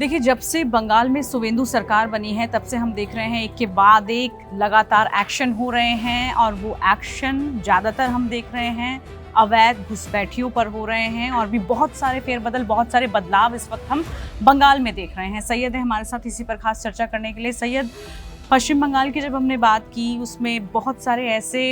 देखिए, जब से बंगाल में शुवेंदु सरकार बनी है तब से हम देख रहे हैं एक के बाद एक लगातार एक्शन हो रहे हैं, और वो एक्शन ज़्यादातर हम देख रहे हैं अवैध घुसपैठियों पर हो रहे हैं, और भी बहुत सारे फेरबदल, बहुत सारे बदलाव इस वक्त हम बंगाल में देख रहे हैं। सैयद है हमारे साथ इसी पर खास चर्चा करने के लिए। सैयद, पश्चिम बंगाल की जब हमने बात की उसमें बहुत सारे ऐसे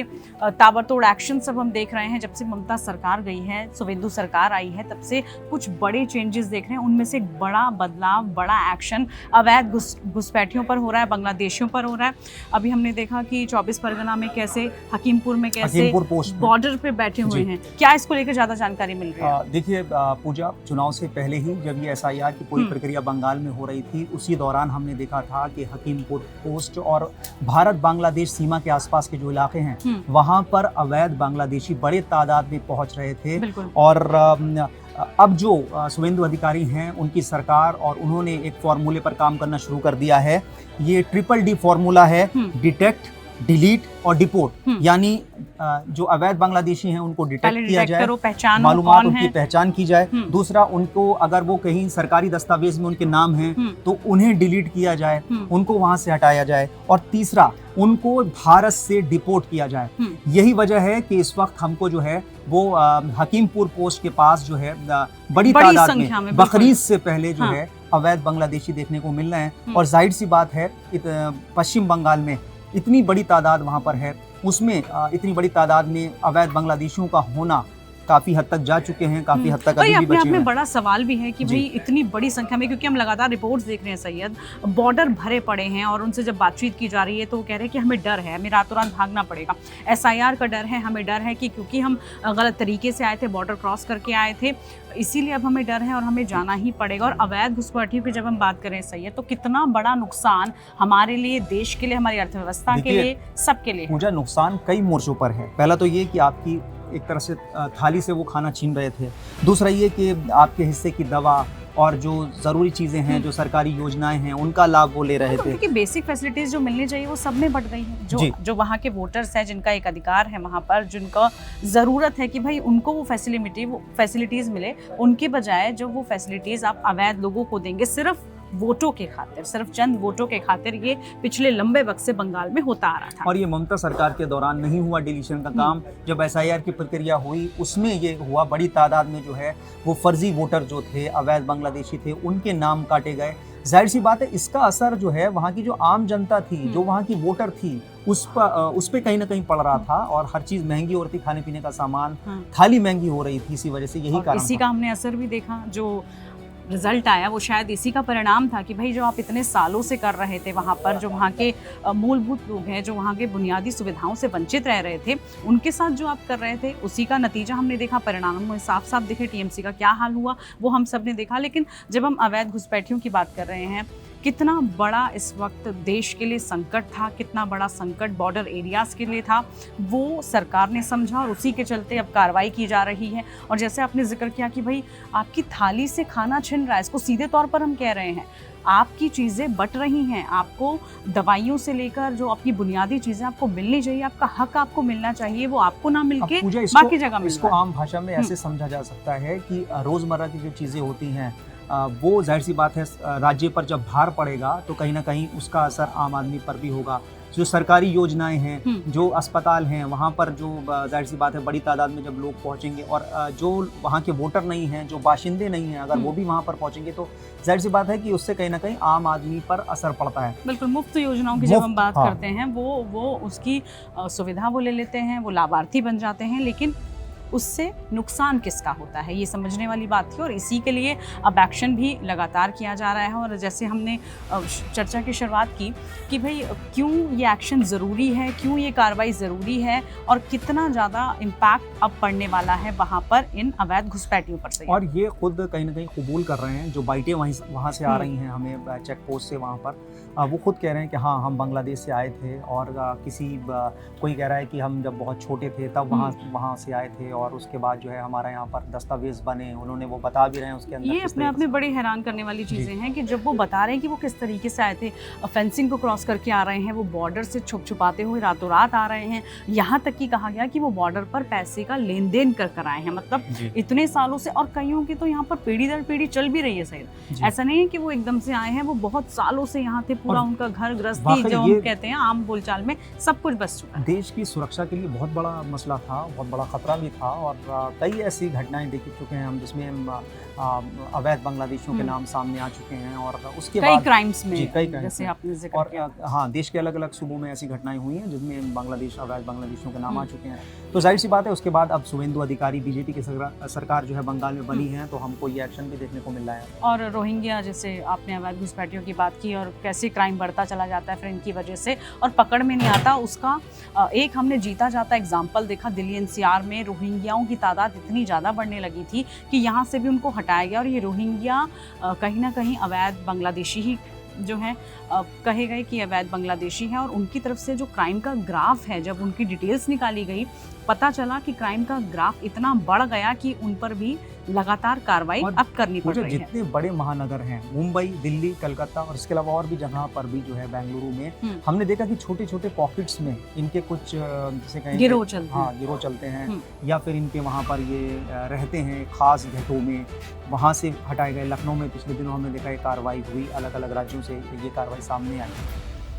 ताबड़तोड़ एक्शन सब हम देख रहे हैं। जब से ममता सरकार गई है, शुवेंदु सरकार आई है, तब से कुछ बड़े चेंजेस देख रहे हैं। उनमें से एक बड़ा बदलाव, बड़ा एक्शन अवैध घुसपैठियों पर हो रहा है, बांग्लादेशियों पर हो रहा है। अभी हमने देखा कि 24 परगना में कैसे, हकीमपुर में कैसे बॉर्डर पे बैठे हुए हैं। क्या इसको लेकर ज्यादा जानकारी मिल रही है? देखिए पूजा, चुनाव से पहले ही जब ये SIR की पूरी प्रक्रिया बंगाल में हो रही थी, उसी दौरान हमने देखा था कि हकीमपुर पोस्ट और भारत बांग्लादेश सीमा के आसपास के जो इलाके हैं वहां पर अवैध बांग्लादेशी बड़े तादाद में पहुंच रहे थे। और अब जो शुवेंदु अधिकारी हैं, उनकी सरकार और उन्होंने एक फॉर्मूले पर काम करना शुरू कर दिया है। ये DDD फॉर्मूला है, डिटेक्ट, डिलीट और डिपोर्ट। यानी जो अवैध बांग्लादेशी हैं उनको डिटेक्ट किया जाए, मालूमात उनकी पहचान की जाए। दूसरा, उनको अगर वो कहीं सरकारी दस्तावेज में उनके नाम हैं तो उन्हें डिलीट किया जाए, उनको वहां से हटाया जाए। और तीसरा, उनको भारत से डिपोर्ट किया जाए। यही वजह है कि इस वक्त हमको जो है वो हकीमपुर पोस्ट के पास जो है बड़ी तादाद में बकरीद से पहले जो है अवैध बांग्लादेशी देखने को मिल रहे हैं। और जाहिर सी बात है, पश्चिम बंगाल में इतनी बड़ी तादाद वहाँ पर है, उसमें इतनी बड़ी तादाद में अवैध बांग्लादेशियों का होना काफी हद तक जा चुके हैं, काफी हद तक अभी भी बचे हैं। में बड़ा सवाल भी है कि भाई इतनी बड़ी संख्या में, क्योंकि हम लगातार रिपोर्ट्स देख रहे हैं सैयद, बॉर्डर भरे पड़े हैं, और उनसे जब बातचीत की जा रही है तो वो कह रहे हैं कि हमें डर है, हमें रातों रात भागना पड़ेगा। SIR का डर है, हमें डर है कि क्योंकि हम गलत तरीके से आए थे, बॉर्डर क्रॉस करके आए थे, इसीलिए अब हमें डर है और हमें जाना ही पड़ेगा। और अवैध घुसपैठियों की जब हम बात करें सैयद, तो कितना बड़ा नुकसान हमारे लिए, देश के लिए, हमारी अर्थव्यवस्था के लिए, सबके लिए। पूजा, नुकसान कई मोर्चों पर है। पहला तो ये कि आपकी एक तरह से थाली से वो खाना छीन रहे थे। दूसरा ये कि आपके हिस्से की दवा और जो ज़रूरी चीज़ें हैं, जो सरकारी योजनाएं हैं, उनका लाभ वो ले रहे थे। क्योंकि बेसिक फैसिलिटीज़ जो मिलनी चाहिए वो सब में बढ़ गई हैं। जो वहाँ के वोटर्स हैं, जिनका एक अधिकार है वहाँ पर, जिनको ज़रूरत है कि भाई उनको वो फैसिलिटीज़ मिले, उनके बजाय जो वो फैसिलिटीज़ आप अवैध लोगों को देंगे सिर्फ वोटों के खातिर, सिर्फ चंद वोटों के खातिर, ये पिछले लंबे वक्त से बंगाल में होता आ रहा था। और ये ममता सरकार के दौरान नहीं हुआ डिलीशन का काम। जब SIR की प्रक्रिया हुई उसमें ये हुआ, बड़ी तादाद में जो है वो फर्जी वोटर जो थे, अवैध बांग्लादेशी थे, उनके नाम काटे गए। जाहिर सी बात है, इसका असर जो है वहाँ की जो आम जनता थी, जो वहाँ की वोटर थी, उस पे कहीं ना कहीं पड़ रहा था। और हर चीज महंगी हो रही थी, खाने पीने का सामान, थाली महंगी हो रही थी। इसी वजह से यही कारण, इसी का हमने असर भी देखा। जो रिजल्ट आया वो शायद इसी का परिणाम था कि भाई जो आप इतने सालों से कर रहे थे वहाँ पर, जो वहाँ के मूलभूत लोग हैं, जो वहाँ के बुनियादी सुविधाओं से वंचित रह रहे थे, उनके साथ जो आप कर रहे थे, उसी का नतीजा हमने देखा, परिणाम में साफ साफ दिखे। TMC का क्या हाल हुआ वो हम सब ने देखा। लेकिन जब हम अवैध घुसपैठियों की बात कर रहे हैं, कितना बड़ा इस वक्त देश के लिए संकट था, कितना बड़ा संकट बॉर्डर एरियाज़ के लिए था, वो सरकार ने समझा और उसी के चलते अब कार्रवाई की जा रही है। और जैसे आपने जिक्र किया कि भाई आपकी थाली से खाना छिन रहा है, इसको सीधे तौर पर हम कह रहे हैं, आपकी चीज़ें बट रही हैं, आपको दवाइयों से लेकर जो आपकी बुनियादी चीज़ें आपको मिलनी चाहिए, आपका हक आपको मिलना चाहिए, वो आपको ना मिलके बाकी जगह मिल। इसको आम भाषा में ऐसे समझा जा सकता है कि रोज़मर्रा की जो चीज़ें होती हैं, वो जाहिर सी बात है राज्य पर जब भार पड़ेगा तो कहीं ना कहीं उसका असर आम आदमी पर भी होगा। जो सरकारी योजनाएं हैं, जो अस्पताल हैं, वहाँ पर जो जाहिर सी बात है बड़ी तादाद में जब लोग पहुँचेंगे, और जो वहाँ के वोटर नहीं हैं, जो बाशिंदे नहीं हैं, अगर वो भी वहाँ पर पहुँचेंगे तो जाहिर सी बात है कि उससे कहीं ना कहीं आम आदमी पर असर पड़ता है। बिल्कुल, मुफ्त योजनाओं की जब हम बात करते हैं, वो उसकी सुविधा वो ले लेते हैं, वो लाभार्थी बन जाते हैं, लेकिन उससे नुकसान किसका होता है, ये समझने वाली बात थी। और इसी के लिए अब एक्शन भी लगातार किया जा रहा है। और जैसे हमने चर्चा की शुरुआत की कि भाई क्यों ये एक्शन ज़रूरी है, क्यों ये कार्रवाई ज़रूरी है, और कितना ज़्यादा इम्पैक्ट अब पड़ने वाला है वहाँ पर इन अवैध घुसपैठियों पर से। और ये खुद कहीं ना कहीं कबूल कर रहे हैं, जो बाइटें वहाँ से आ रही हैं हमें चेक पोस्ट से, वहाँ पर वो खुद कह रहे हैं कि हाँ, हम बांग्लादेश से आए थे। और कोई कह रहा है कि हम जब बहुत छोटे थे तब वहाँ से आए थे, और उसके बाद जो है हमारा यहाँ पर दस्तावेज बने, उन्होंने वो बता भी रहे हैं उसके अंदर ये किस अपने आप तरीके में बड़ी हैरान करने वाली चीज़ें हैं कि जब वो बता रहे हैं कि वो किस तरीके से आए थे, फेंसिंग को क्रॉस करके आ रहे हैं, वो बॉर्डर से छुप छुपाते हुए रातों रात आ रहे हैं, यहाँ तक कि कहा गया कि वो बॉर्डर पर पैसे का लेन देन कर आए हैं। मतलब जी। इतने सालों से, और कईयों की तो यहाँ पर पीढ़ी दर पीढ़ी चल भी रही है सही। जी। ऐसा नहीं है कि वो एकदम से आए हैं, वो बहुत सालों से यहाँ थे, पूरा और उनका घर गृहस्थी वाकई जो ये हम कहते हैं आम बोलचाल में, सब कुछ बस चुका है। देश की सुरक्षा के लिए बहुत बड़ा मसला था, बहुत बड़ा खतरा भी था, और कई ऐसी घटनाएं देख चुके हैं हम जिसमें अवैध बांग्लादेशियों के नाम सामने आ चुके हैं, और उसके कई बाद क्राइम्स में, जी, कई crimes जैसे में। आपने जिक्र और किया। हाँ, देश के अलग अलग सूबों में ऐसी घटनाएं हुई हैं जिसमें अवैध बांग्लादेशियों के नाम आ चुके हैं। तो जाहिर सी बात है उसके बाद अब शुवेंदु अधिकारी बीजेपी की सरकार जो है बंगाल में बनी है, तो हमको ये एक्शन भी देखने को मिल रहा है। और रोहिंग्या, जैसे आपने अवैध घुसपैठियों की बात की, और कैसे क्राइम बढ़ता चला जाता है फिर इनकी वजह से, और पकड़ में नहीं आता, उसका एक हमने जीता जाता एग्जाम्पल देखा। दिल्ली एनसीआर में रोहिंग्याओं की तादाद इतनी ज़्यादा बढ़ने लगी थी कि यहाँ से भी उनको हटाया गया, और ये रोहिंग्या कहीं ना कहीं अवैध बांग्लादेशी ही जो है कहे गए कि अवैध बांग्लादेशी है। और उनकी तरफ से जो क्राइम का ग्राफ है, जब उनकी डिटेल्स निकाली गई, पता चला कि क्राइम का ग्राफ इतना बढ़ गया कि उन पर भी लगातार कार्रवाई अब करनी पड़ रही है। जितने बड़े महानगर हैं, मुंबई, दिल्ली, कलकत्ता, और इसके अलावा और भी जगह पर भी जो है बेंगलुरु में हमने देखा कि छोटे छोटे पॉकेट्स में इनके कुछ जैसे कहें गिरोह चलते हैं। हाँ, गिरोह चलते हैं, या फिर इनके वहाँ पर ये रहते हैं खास घेटों में, वहाँ से हटाए गए। लखनऊ में पिछले दिनों हमने देखा ये कार्रवाई हुई, अलग अलग राज्यों से ये कार्रवाई सामने आई।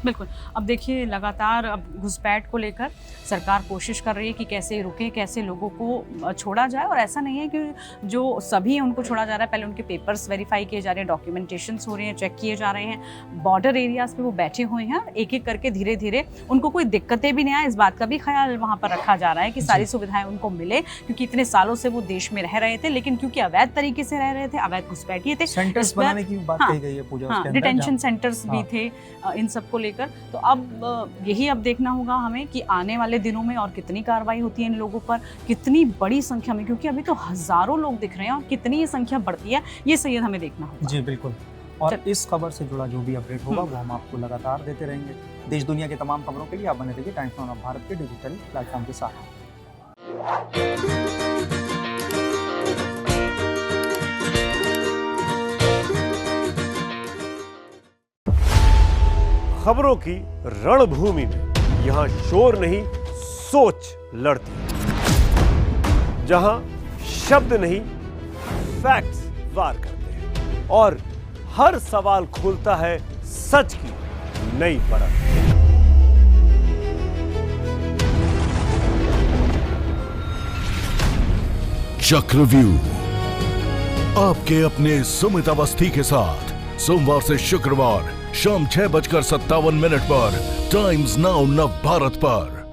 बिल्कुल। अब देखिए, लगातार अब घुसपैठ को लेकर सरकार कोशिश कर रही है कि कैसे रुके, कैसे लोगों को छोड़ा जाए। और ऐसा नहीं है कि जो सभी हैं उनको छोड़ा जा रहा है, पहले उनके पेपर्स वेरीफाई किए जा रहे हैं, डॉक्यूमेंटेशंस हो रहे हैं, चेक किए जा रहे हैं। बॉर्डर एरियाज़ पे वो बैठे हुए हैं, एक एक करके धीरे धीरे उनको कोई दिक्कतें भी नहीं आए, इस बात का भी ख्याल वहाँ पर रखा जा रहा है कि सारी सुविधाएं उनको मिले, क्योंकि इतने सालों से वो देश में रह रहे थे, लेकिन क्योंकि अवैध तरीके से रह रहे थे, अवैध घुसपैठिए थे, सेंटर्स बनाने की बात कही गई है पूजा, उसके अंदर डिटेंशन सेंटर्स भी थे इन सब को लेकर। तो अब यही अब देखना होगा हमें कि आने वाले दिनों में और कितनी कार्रवाई होती है इन लोगों पर, कितनी बड़ी संख्या में, क्योंकि अभी तो हजारों लोग दिख रहे हैं, और कितनी ये संख्या बढ़ती है, ये सैयद हमें देखना होगा। जी बिल्कुल। और इस खबर से जुड़ा जो भी अपडेट होगा वो हम आपको लगातार देते रहेंगे। देश दुनिया की तमाम खबरों के लिए आप बने रहिए टाइम्स ऑफ भारत के डिजिटल प्लेटफॉर्म के साथ। खबरों की रणभूमि में यहाँ शोर नहीं, सोच लड़ती है। जहां शब्द नहीं, फैक्ट्स वार करते हैं, और हर सवाल खोलता है सच की नई परत। चक्रव्यूह आपके अपने सुमित अवस्थी के साथ सोमवार से शुक्रवार शाम 6:57 पर टाइम्स नाउ नव भारत पर।